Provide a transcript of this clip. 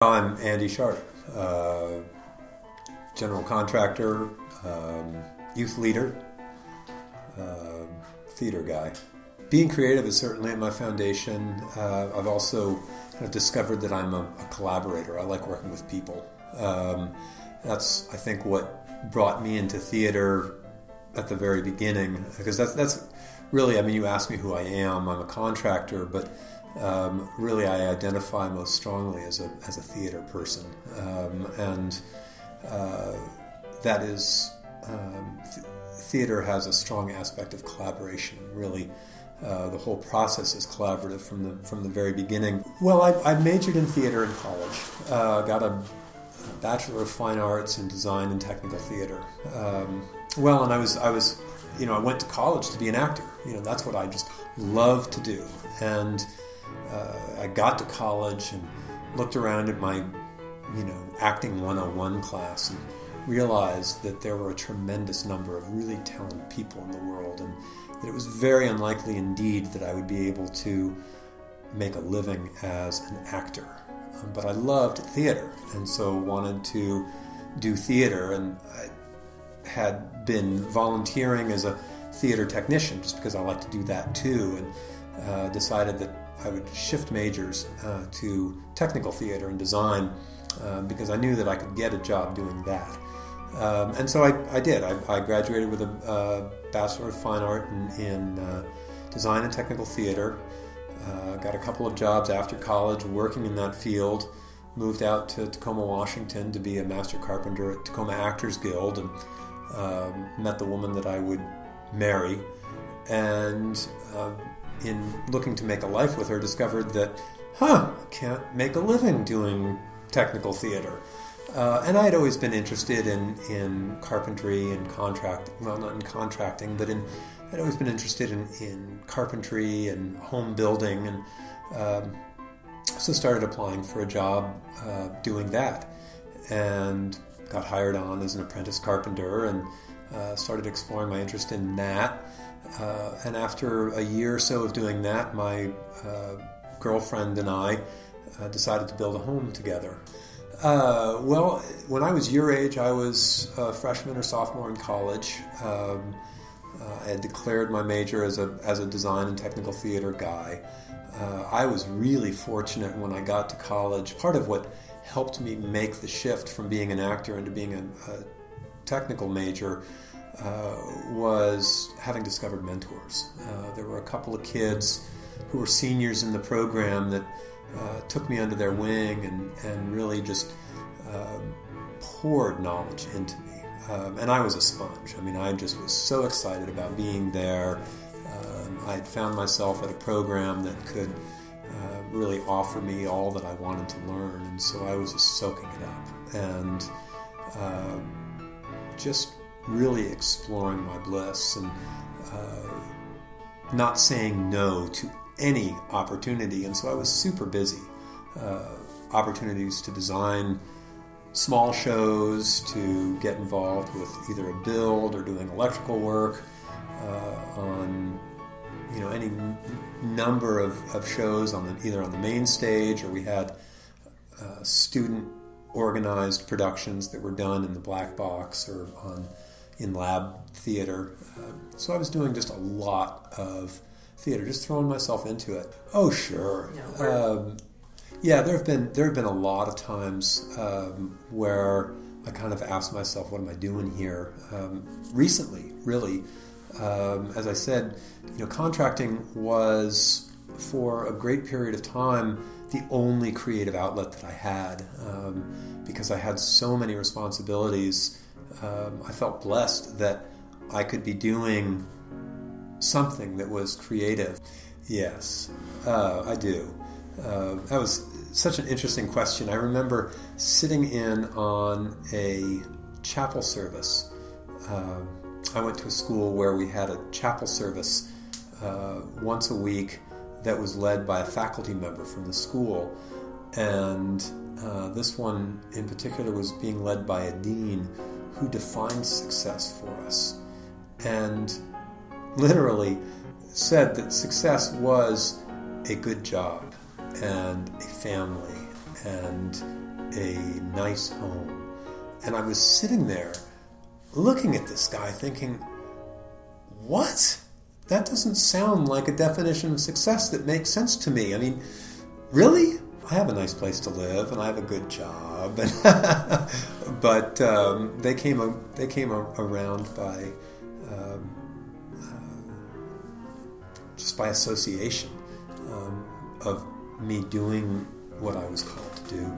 I'm Andy Sharp, general contractor, youth leader, theater guy. Being creative is certainly my foundation. I've also kind of discovered that I'm a collaborator. I like working with people. That's, I think, what brought me into theater at the very beginning, because that's really, I mean, you ask me who I am. I'm a contractor, but really I identify most strongly as a theater person, and that is theater has a strong aspect of collaboration. Really, the whole process is collaborative from the very beginning. Well, I majored in theater in college. Got a Bachelor of Fine Arts in Design and Technical Theater. Well, and I was, you know, I went to college to be an actor. You know, that's what I just love to do. And I got to college and looked around at my, you know, acting 101 class and realized that there were a tremendous number of really talented people in the world, and that it was very unlikely indeed that I would be able to make a living as an actor. But I loved theater, and so wanted to do theater, and I had been volunteering as a theater technician just because I like to do that too, and decided that I would shift majors to technical theater and design because I knew that I could get a job doing that. And so I did. I graduated with a Bachelor of Fine Art in Design and Technical Theater. Got a couple of jobs after college working in that field. Moved out to Tacoma, Washington to be a master carpenter at Tacoma Actors Guild, and met the woman that I would marry. And in looking to make a life with her, discovered that, can't make a living doing technical theater. And I had always been interested in carpentry and not in contracting, but I'd always been interested in carpentry and home building, and so started applying for a job doing that, and got hired on as an apprentice carpenter, and started exploring my interest in that. And after a year or so of doing that, my girlfriend and I decided to build a home together. Well, when I was your age, I was a freshman or sophomore in college. I had declared my major as a design and technical theater guy. I was really fortunate when I got to college. Part of what helped me make the shift from being an actor into being a technical major was having discovered mentors. There were a couple of kids who were seniors in the program that took me under their wing and really just poured knowledge into me. And I was a sponge. I mean, I just was so excited about being there. I had found myself at a program that could really offer me all that I wanted to learn, and so I was just soaking it up and just really exploring my bliss, and not saying no to any opportunity. And so I was super busy. Opportunities to design small shows, to get involved with either a build or doing electrical work on, you know, any number of shows either on the main stage, or we had student organized productions that were done in the black box or in lab theater. So I was doing just a lot of theater, just throwing myself into it. Oh, sure. Yeah, there have been a lot of times where I kind of asked myself, what am I doing here? Recently, really, as I said, you know, contracting was for a great period of time the only creative outlet that I had, because I had so many responsibilities. I felt blessed that I could be doing something that was creative. Yes, I do. That was such an interesting question. I remember sitting in on a chapel service. I went to a school where we had a chapel service once a week that was led by a faculty member from the school. And this one in particular was being led by a dean who defined success for us, and literally said that success was a good job and a family and a nice home. And I was sitting there looking at this guy thinking, what? That doesn't sound like a definition of success that makes sense to me. I mean, really? I have a nice place to live and I have a good job. But they came around by just by association of me doing what I was called to do.